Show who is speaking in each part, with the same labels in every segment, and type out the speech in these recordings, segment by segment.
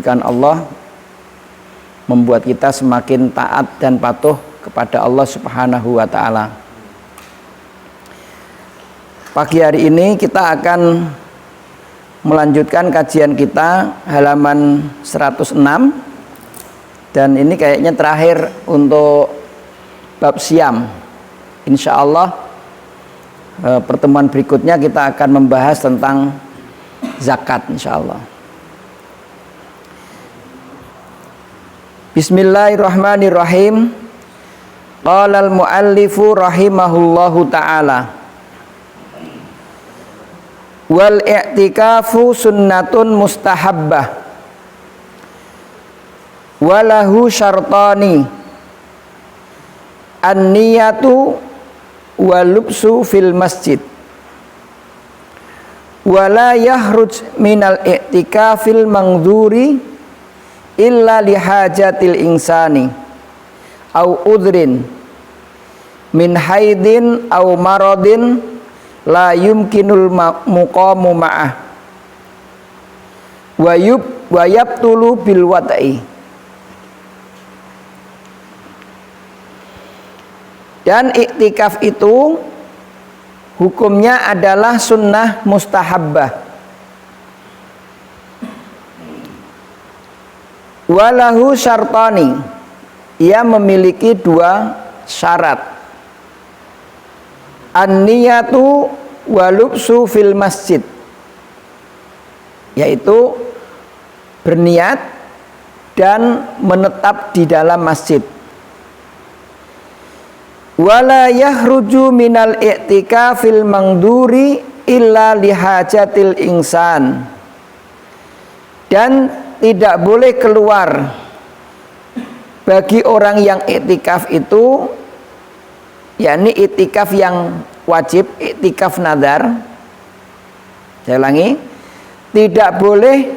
Speaker 1: diberikan Allah membuat kita semakin taat dan patuh kepada Allah Subhanahu wa taala. Pagi hari ini kita akan melanjutkan kajian kita halaman 106, dan ini kayaknya terakhir untuk bab siam. Insya Allah pertemuan berikutnya kita akan membahas tentang zakat, insya Allah. Bismillahirrahmanirrahim. Qala al-muallifu rahimahullahu ta'ala, wal i'tikafu sunnatun mustahabbah walahu syartani an-niyatu walubsu fil masjid wala yahruj minal i'tikafil mangduri illa lihajatil insani au udrin min haidin au maradin la yumkinul muqamu ma'ah wa yabtulu bil wata'i. Dan iktikaf itu hukumnya adalah sunnah mustahabbah. Walahu syartani, ia memiliki dua syarat. An-niyatu walubsu fil masjid, yaitu berniat dan menetap di dalam masjid. Wala yahruju minal i'tikafil mangduri illa lihajatil insan, dan tidak boleh keluar bagi orang yang i'tikaf itu, yakni i'tikaf yang wajib, i'tikaf nadar. Saya ulangi, tidak boleh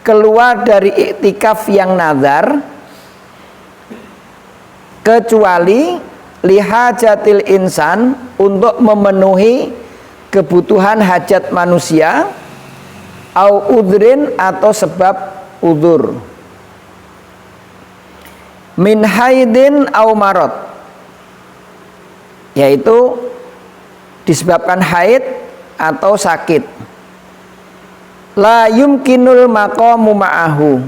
Speaker 1: keluar dari i'tikaf yang nadar kecuali lihajatil insan, untuk memenuhi kebutuhan hajat manusia, au udrin, atau sebab udur, min haidin au marad, yaitu disebabkan haid atau sakit. La yumkinul maqamu ma'ahu,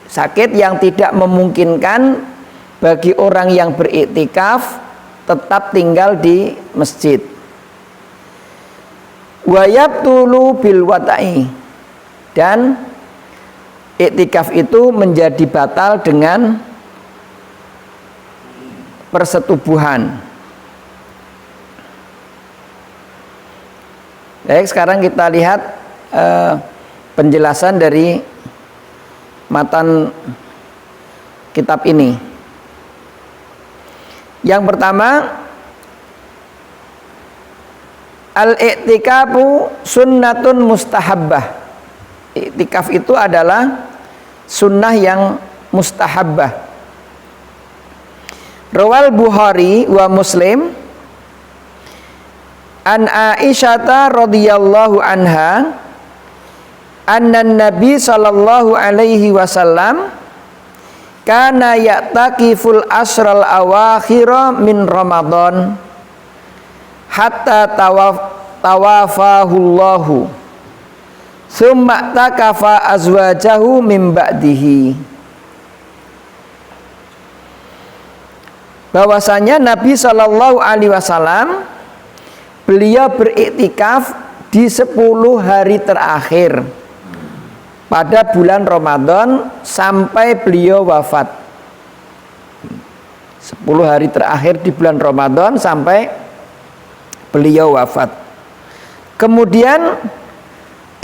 Speaker 1: sakit yang tidak memungkinkan bagi orang yang beriktikaf tetap tinggal di masjid. Wa yabtulu bil wata'i, dan iktikaf itu menjadi batal dengan persetubuhan. Baik, sekarang kita lihat penjelasan dari matan kitab ini. Yang pertama, al-i'tikafu sunnatun mustahabbah. I'tikaf itu adalah sunnah yang mustahabbah. Rawal Bukhari wa Muslim an Aisyata radhiyallahu anha anna Nabi sallallahu alaihi wasallam kana ya'takiful asral awakhira min Ramadan hatta tawafahullahu summa takafa azwajahu min ba'dihi. Bahwasanya Nabi Shallallahu Alaihi Wasallam beliau beriktikaf di 10 hari terakhir pada bulan Ramadan sampai beliau wafat. 10 hari terakhir di bulan Ramadan sampai beliau wafat. Kemudian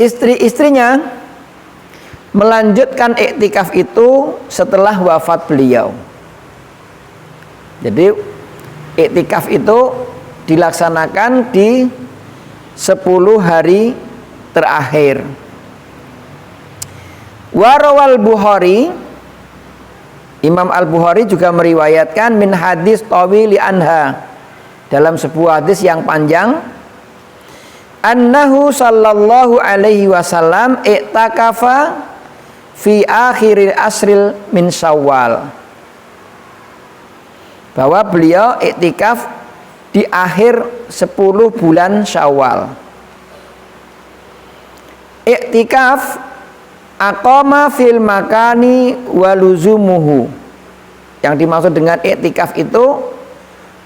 Speaker 1: istri-istrinya melanjutkan iktikaf itu setelah wafat beliau. Jadi iktikaf itu dilaksanakan di 10 hari terakhir. Warawal Bukhari, Imam Al-Bukhari juga meriwayatkan min hadis tawili anha, dalam sebuah hadis yang panjang, annahu sallallahu alaihi wasallam i'takafa fi akhiril asril min Syawal, bahwa beliau iktikaf di akhir 10 bulan Syawal. Iktikaf aqama fil makani waluzumuhu. Yang dimaksud dengan iktikaf itu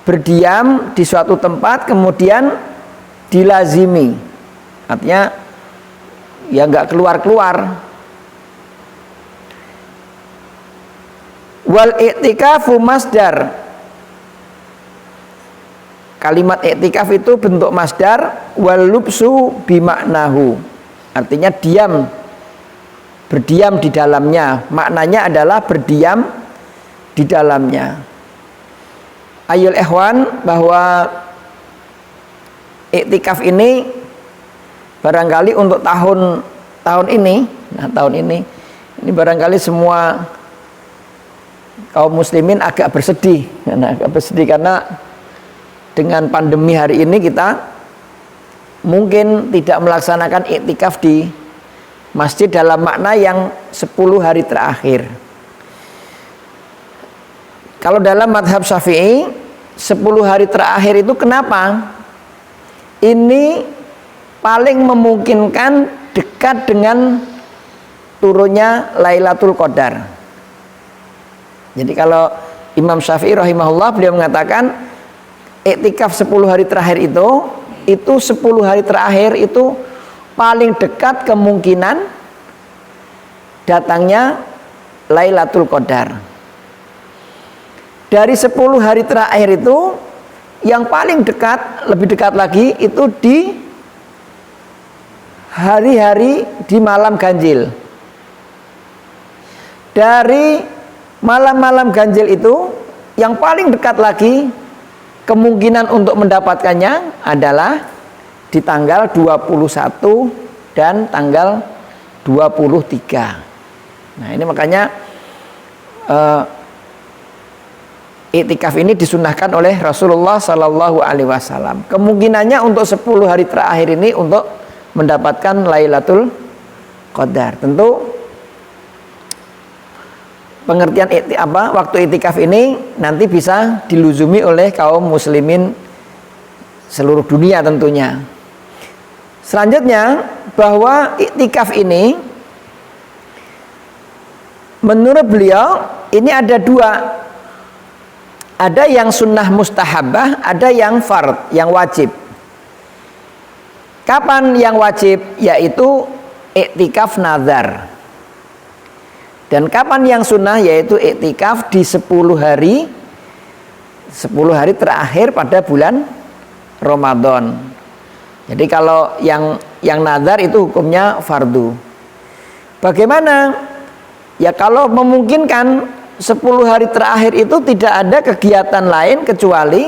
Speaker 1: berdiam di suatu tempat kemudian dilazimi. Artinya ya nggak keluar-keluar. Wal i'tikafu masdar. Kalimat i'tikaf itu bentuk masdar, wal lubsu bimaknahu. Artinya diam, berdiam di dalamnya. Maknanya adalah berdiam di dalamnya. Ayul ikhwan, bahwa i'tikaf ini barangkali untuk tahun ini, tahun ini barangkali semua kaum muslimin agak bersedih karena dengan pandemi hari ini kita mungkin tidak melaksanakan iktikaf di masjid dalam makna yang 10 hari terakhir. Kalau dalam madhab Syafi'i 10 hari terakhir itu kenapa? Ini paling memungkinkan dekat dengan turunnya Lailatul Qadar. Jadi kalau Imam Syafi'i rahimahullah, beliau mengatakan iktikaf 10 hari terakhir itu 10 hari terakhir itu paling dekat kemungkinan datangnya Lailatul Qadar. Dari 10 hari terakhir itu yang paling dekat, lebih dekat lagi itu di hari-hari di malam ganjil. Dari malam-malam ganjil itu yang paling dekat lagi kemungkinan untuk mendapatkannya adalah di tanggal 21 dan tanggal 23. Nah, ini makanya iktikaf ini disunahkan oleh Rasulullah Sallallahu Alaihi Wasallam. Kemungkinannya untuk 10 hari terakhir ini untuk mendapatkan Lailatul Qadar. Tentu pengertian waktu iktikaf ini nanti bisa diluzumi oleh kaum muslimin seluruh dunia tentunya. Selanjutnya, bahwa iktikaf ini menurut beliau ini ada dua. Ada yang sunnah mustahabah, ada yang fard, yang wajib. Kapan yang wajib? Yaitu iktikaf nazar. Dan kapan yang sunnah? Yaitu iktikaf di 10 hari terakhir pada bulan Ramadan. Jadi kalau yang nazar itu hukumnya fardu. Bagaimana? Ya kalau memungkinkan 10 hari terakhir itu tidak ada kegiatan lain kecuali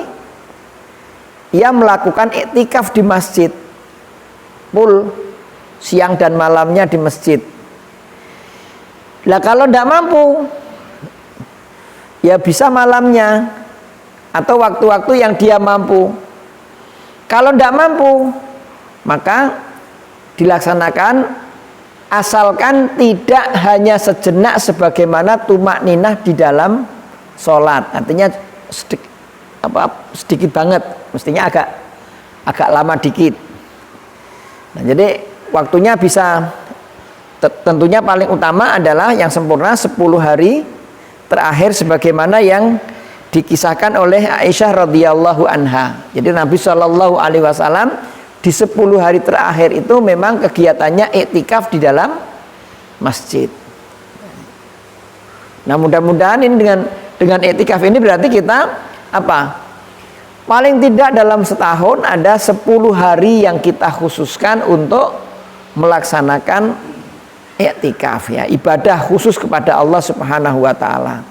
Speaker 1: ia melakukan iktikaf di masjid, full siang dan malamnya di masjid. Lah kalau tidak mampu, ya bisa malamnya atau waktu-waktu yang dia mampu. Kalau tidak mampu, maka dilaksanakan asalkan tidak hanya sejenak sebagaimana tumak ninah di dalam sholat. Artinya sedikit banget, mestinya agak lama dikit. Nah, jadi waktunya bisa, tentunya paling utama adalah yang sempurna 10 hari terakhir sebagaimana yang dikisahkan oleh Aisyah radhiyallahu anha. Jadi Nabi Shallallahu Alaihi Wasallam di 10 hari terakhir itu memang kegiatannya iktikaf di dalam masjid. Nah, mudah-mudahan ini dengan iktikaf ini berarti kita paling tidak dalam setahun ada 10 hari yang kita khususkan untuk melaksanakan iktikaf, ya, ibadah khusus kepada Allah Subhanahu wa taala.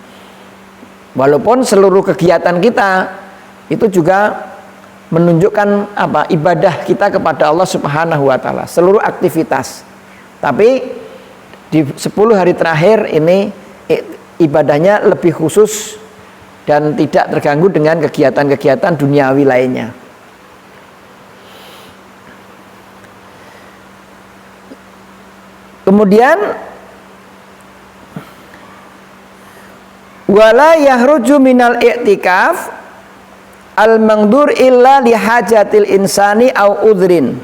Speaker 1: Walaupun seluruh kegiatan kita itu juga menunjukkan ibadah kita kepada Allah Subhanahu wa taala, seluruh aktivitas. Tapi di 10 hari terakhir ini ibadahnya lebih khusus dan tidak terganggu dengan kegiatan-kegiatan duniawi lainnya. Kemudian Wala yahruju minal i'tikaf al-mangdur illa li hajatil insani au udhrin.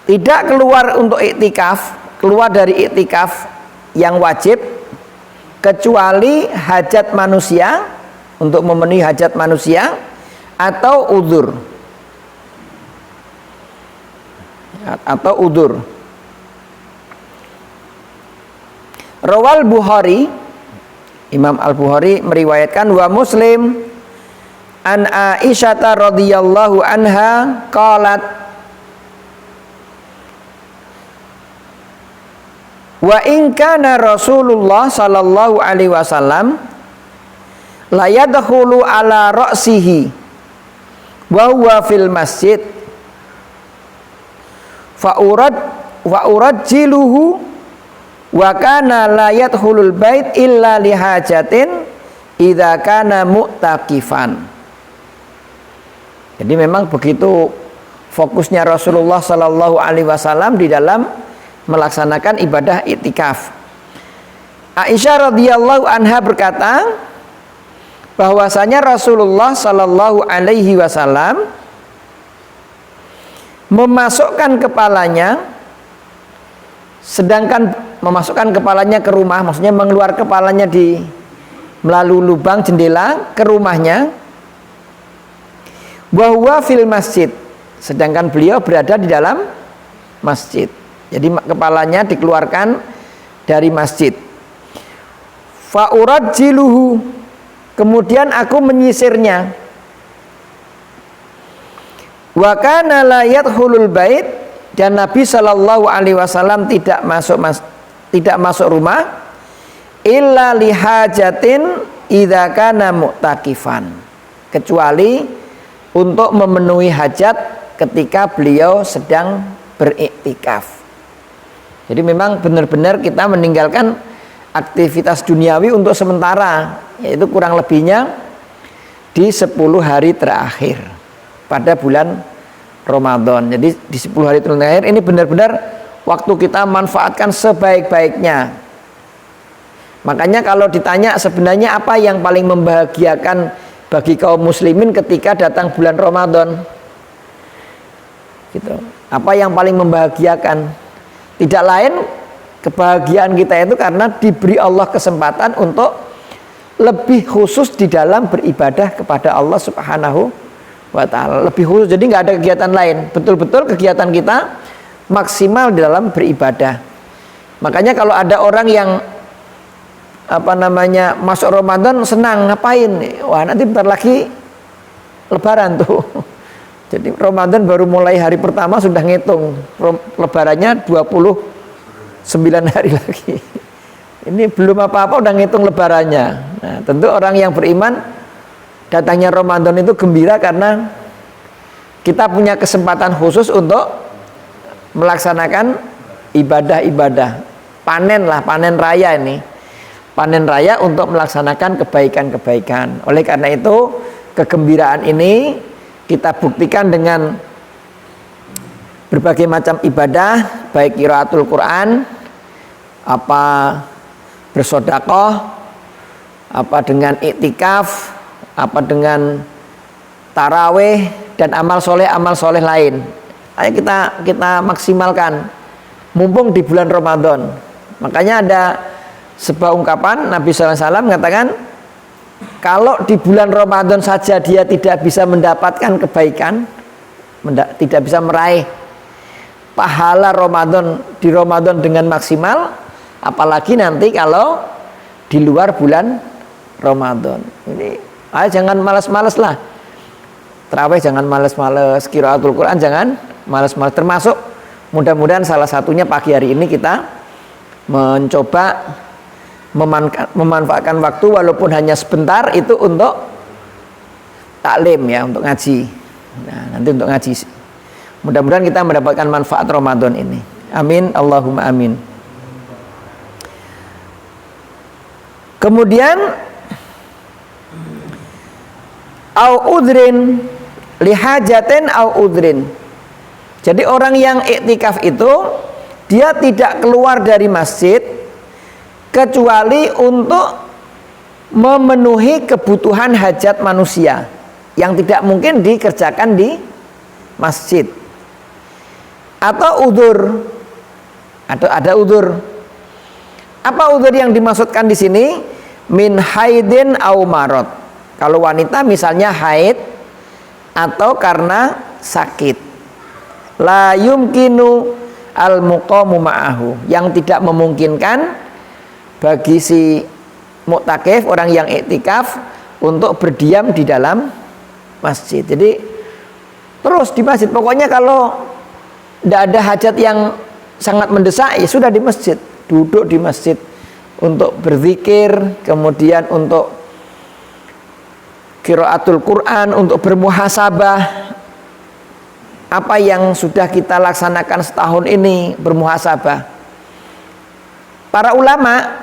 Speaker 1: Tidak keluar untuk i'tikaf, keluar dari i'tikaf yang wajib kecuali hajat manusia, untuk memenuhi hajat manusia atau udzur. Atau udzur. Rawal Bukhari, Imam Al-Bukhari meriwayatkan, wa Muslim an Aisyah radhiyallahu anha qalat wa in kana Rasulullah sallallahu alaihi wasallam la yadkhulu ala ra'sihi wa huwa fil masjid fa urajjiluhu wa kana la yadkhulul bait illa lihajatin idza kana mu'takifan. Jadi memang begitu fokusnya Rasulullah sallallahu alaihi wasallam di dalam melaksanakan ibadah iktikaf. Aisyah radhiyallahu anha berkata bahwasanya Rasulullah sallallahu alaihi wasallam memasukkan kepalanya, sedangkan memasukkan kepalanya ke rumah, maksudnya mengeluarkan kepalanya melalui lubang jendela ke rumahnya, bahwa fil masjid, sedangkan beliau berada di dalam masjid. Jadi kepalanya dikeluarkan dari masjid. Fa urajjiluhu, kemudian aku menyisirnya. Wa kana la yadkhulul bait, dan Nabi sallallahu alaihi wasallam tidak masuk rumah illa lihajatin idza kana mu'takifan, kecuali untuk memenuhi hajat ketika beliau sedang beriktikaf. Jadi memang benar-benar kita meninggalkan aktivitas duniawi untuk sementara, yaitu kurang lebihnya di 10 hari terakhir pada bulan Ramadan. Jadi di 10 hari terakhir ini benar-benar waktu kita manfaatkan sebaik-baiknya. Makanya kalau ditanya sebenarnya apa yang paling membahagiakan bagi kaum muslimin ketika datang bulan Ramadan, gitu. Apa yang paling membahagiakan? Tidak lain, kebahagiaan kita itu karena diberi Allah kesempatan untuk lebih khusus di dalam beribadah kepada Allah Subhanahu wa ta'ala. Lebih khusus, jadi nggak ada kegiatan lain. Betul-betul kegiatan kita maksimal di dalam beribadah. Makanya kalau ada orang yang masuk Ramadan senang, ngapain? Wah, nanti bentar lagi Lebaran tuh. Jadi Ramadan baru mulai hari pertama sudah ngitung Lebarannya 29 hari lagi. Ini belum apa-apa udah ngitung Lebarannya. Nah, tentu orang yang beriman datangnya Ramadan itu gembira karena kita punya kesempatan khusus untuk melaksanakan ibadah-ibadah, panen raya ini, panen raya untuk melaksanakan kebaikan-kebaikan. Oleh karena itu kegembiraan ini kita buktikan dengan berbagai macam ibadah, baik qiraatul Quran, apa bersedekah, apa dengan iktikaf, apa dengan taraweh dan amal soleh lain. Ayo kita maksimalkan mumpung di bulan Ramadan. Makanya ada sebuah ungkapan Nabi SAW mengatakan, kalau di bulan Ramadan saja dia tidak bisa mendapatkan kebaikan, tidak bisa meraih pahala di Ramadan dengan maksimal, apalagi nanti kalau di luar bulan Ramadan. Ini jangan malas-malas lah. Tarawih jangan malas-malas, qiraatul Quran jangan malas-malas. Termasuk mudah-mudahan salah satunya pagi hari ini kita mencoba memanfaatkan waktu walaupun hanya sebentar itu untuk taklim, ya, untuk ngaji. Nah, nanti untuk ngaji. Mudah-mudahan kita mendapatkan manfaat Ramadan ini. Amin, Allahumma amin. Kemudian au udrin lihajatin au udrin. Jadi orang yang iktikaf itu dia tidak keluar dari masjid kecuali untuk memenuhi kebutuhan hajat manusia yang tidak mungkin dikerjakan di masjid, atau udzur, atau ada udzur. Apa udzur yang dimaksudkan di sini? Min haidin au marad. Kalau wanita misalnya haid atau karena sakit. La yumkinu al muqamu ma'ahu, yang tidak memungkinkan bagi si muktakif, orang yang iktikaf, untuk berdiam di dalam masjid. Jadi terus di masjid. Pokoknya kalau tidak ada hajat yang sangat mendesak, ya sudah di masjid, duduk di masjid untuk berzikir, kemudian untuk qiraatul Quran, untuk bermuhasabah apa yang sudah kita laksanakan setahun ini, bermuhasabah. Para ulama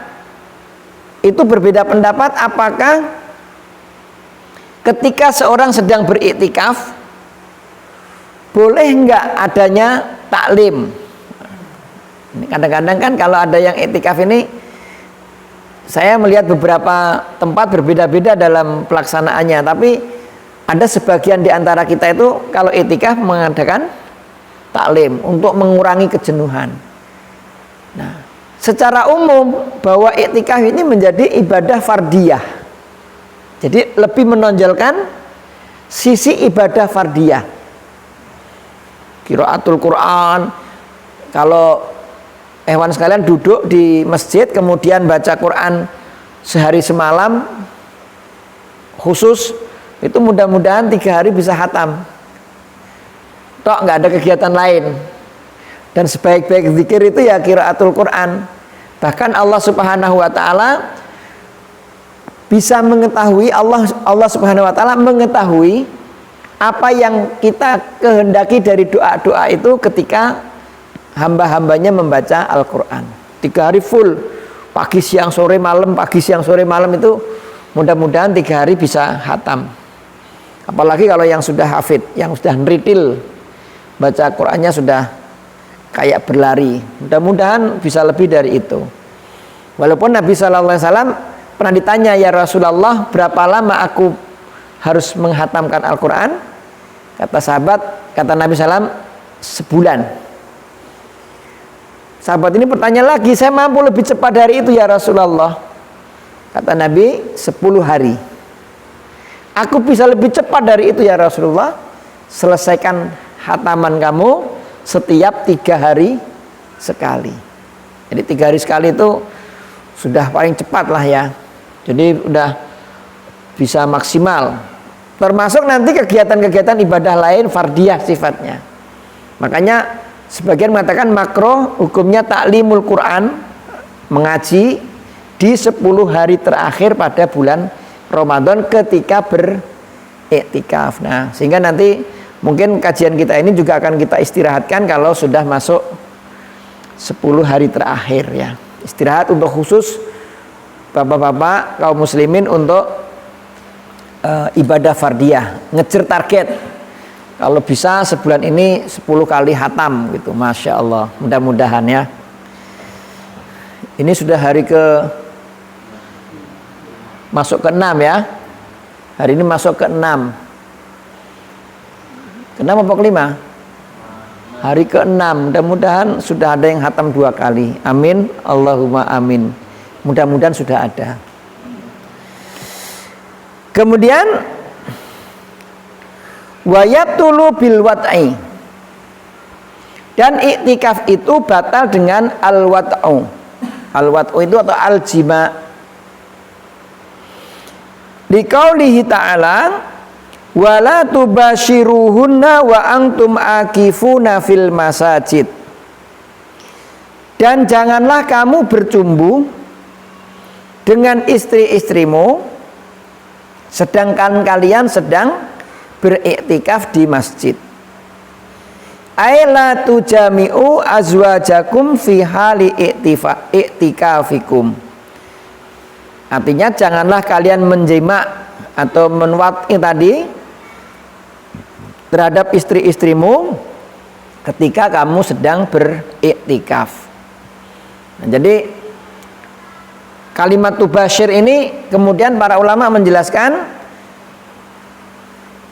Speaker 1: itu berbeda pendapat apakah ketika seorang sedang beriktikaf boleh enggak adanya taklim. Kadang-kadang kan kalau ada yang iktikaf ini, saya melihat beberapa tempat berbeda-beda dalam pelaksanaannya, tapi ada sebagian di antara kita itu kalau iktikaf mengadakan taklim untuk mengurangi kejenuhan. Nah, secara umum bahwa iktikaf ini menjadi ibadah fardiyah. Jadi lebih menonjolkan sisi ibadah fardiyah. Qiraatul Quran, kalau hewan sekalian duduk di masjid kemudian baca Quran sehari semalam khusus, itu mudah-mudahan 3 hari bisa khatam. Tok, nggak ada kegiatan lain. Dan sebaik-baik zikir itu ya qiraatul Quran. Bahkan Allah Subhanahu wa taala bisa mengetahui, Allah Subhanahu wa taala mengetahui apa yang kita kehendaki dari doa-doa itu ketika hamba-hambanya membaca Al-Quran. 3 hari full, pagi siang sore malam, pagi siang sore malam, itu mudah-mudahan 3 hari bisa khatam. Apalagi kalau yang sudah hafid, yang sudah nritil, baca Qurannya sudah kayak berlari, mudah-mudahan bisa lebih dari itu. Walaupun Nabi SAW pernah ditanya, ya Rasulullah, berapa lama aku harus menghatamkan Al-Quran? Kata sahabat, kata Nabi SAW, sebulan. Sahabat ini bertanya lagi, saya mampu lebih cepat dari itu ya Rasulullah. Kata Nabi, 10 hari. Aku bisa lebih cepat dari itu ya Rasulullah. Selesaikan hataman kamu setiap 3 hari sekali. Jadi 3 hari sekali itu sudah paling cepat lah ya. Jadi udah bisa maksimal. Termasuk nanti kegiatan-kegiatan ibadah lain fardiyah sifatnya. Makanya sebagian mengatakan makruh hukumnya taklimul Quran, mengaji di 10 hari terakhir pada bulan Ramadan ketika beriktikaf. Nah, sehingga nanti mungkin kajian kita ini juga akan kita istirahatkan kalau sudah masuk 10 hari terakhir ya. Istirahat untuk khusus bapak-bapak kaum muslimin untuk ibadah fardiyah, ngejar target. Kalau bisa sebulan ini 10 kali hatam gitu, Masya Allah. Mudah-mudahan ya. Ini sudah hari masuk ke 6 ya. Hari ini masuk ke 6. Ke 6 apa ke 5? Hari ke 6. Mudah-mudahan sudah ada yang hatam 2 kali. Amin. Allahumma amin. Mudah-mudahan sudah ada. Kemudian wayatulu bil wat'i, dan iktikaf itu batal dengan al wat'u. Al wat'u itu atau al jima. Liqaulihi ta'ala wala tubashiruhunna wa antum akifuna fil masajid, dan janganlah kamu bercumbu dengan istri-istrimu sedangkan kalian sedang beriktikaf di masjid. Aila tujami'u azwajakum fi hali iktikafikum. Artinya janganlah kalian menjima atau menwati tadi terhadap istri-istrimu ketika kamu sedang beriktikaf. Nah, jadi kalimat tubasyir ini kemudian para ulama menjelaskan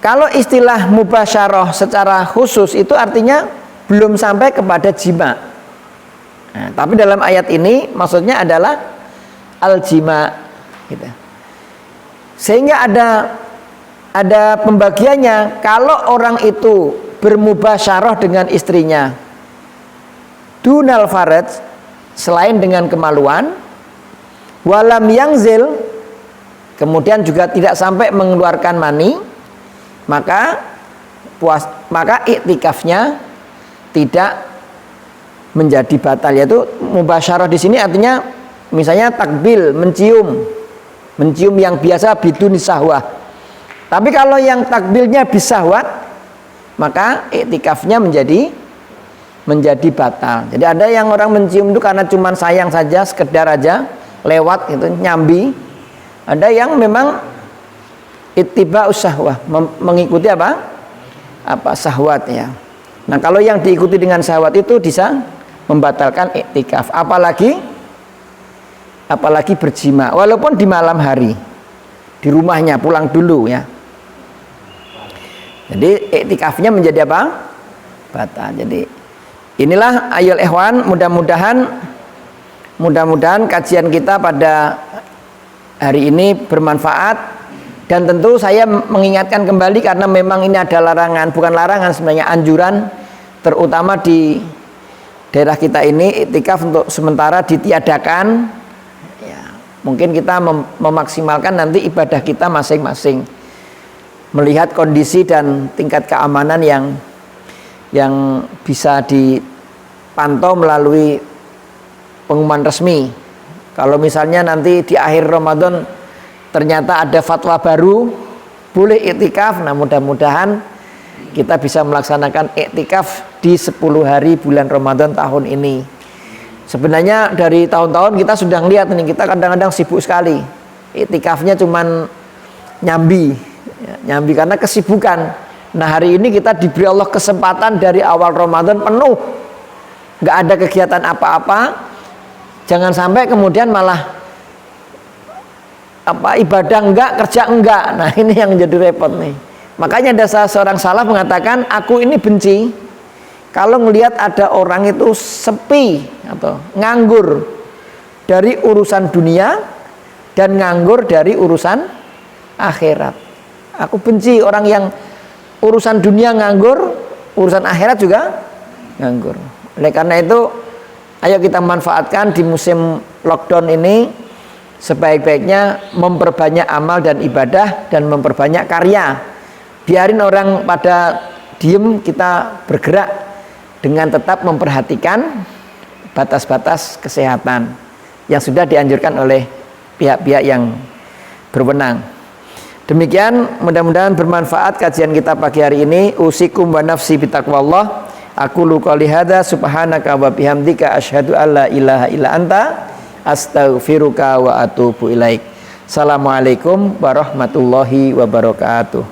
Speaker 1: kalau istilah mubasyarah secara khusus itu artinya belum sampai kepada jima. Nah, tapi dalam ayat ini maksudnya adalah al-jima gitu. Sehingga ada pembagiannya. Kalau orang itu bermubasyarah dengan istrinya dunal faraj, selain dengan kemaluan, walam yangzil, kemudian juga tidak sampai mengeluarkan mani, maka iktikafnya tidak menjadi batal. Yaitu mubasyarah di sini artinya misalnya takbil, mencium yang biasa biduni sahwah. Tapi kalau yang takbilnya bisahwat, maka iktikafnya menjadi batal. Jadi ada yang orang mencium itu karena cuman sayang saja, sekedar aja lewat itu nyambi. Ada yang memang ittiba usahwah, mengikuti apa sahwat ya. Nah kalau yang diikuti dengan sahwat itu bisa membatalkan iktikaf, apalagi berjima walaupun di malam hari di rumahnya, pulang dulu ya. Jadi iktikafnya menjadi apa? Batal. Jadi inilah ayol ikhwan, mudah-mudahan kajian kita pada hari ini bermanfaat. Dan tentu saya mengingatkan kembali karena memang ini ada larangan, bukan larangan sebenarnya, anjuran, terutama di daerah kita ini iktikaf untuk sementara ditiadakan ya, mungkin kita memaksimalkan nanti ibadah kita masing-masing melihat kondisi dan tingkat keamanan yang bisa dipantau melalui pengumuman resmi. Kalau misalnya nanti di akhir Ramadan ternyata ada fatwa baru boleh iktikaf, nah mudah-mudahan kita bisa melaksanakan iktikaf di 10 hari bulan Ramadan tahun ini. Sebenarnya dari tahun-tahun kita sudah ngelihat nih, kita kadang-kadang sibuk sekali, iktikafnya cuman nyambi karena kesibukan. Nah hari ini kita diberi Allah kesempatan dari awal Ramadan penuh, nggak ada kegiatan apa-apa. Jangan sampai kemudian malah ibadah enggak, kerja enggak. Nah ini yang jadi repot nih. Makanya ada seorang salaf mengatakan, aku ini benci kalau ngelihat ada orang itu sepi atau nganggur dari urusan dunia dan nganggur dari urusan akhirat. Aku benci orang yang urusan dunia nganggur, urusan akhirat juga nganggur. Oleh karena itu, ayo kita manfaatkan di musim lockdown ini sebaik-baiknya memperbanyak amal dan ibadah dan memperbanyak karya. Biarin orang pada diem, kita bergerak dengan tetap memperhatikan batas-batas kesehatan yang sudah dianjurkan oleh pihak-pihak yang berwenang. Demikian, mudah-mudahan bermanfaat kajian kita pagi hari ini. Usikum wa nafsi bitaqwallah. Aqulu qouli hadza subhanaka wa bihamdika asyhadu alla ilaha illa anta astaghfiruka wa atubu ilaik. Assalamualaikum warahmatullahi wabarakatuh.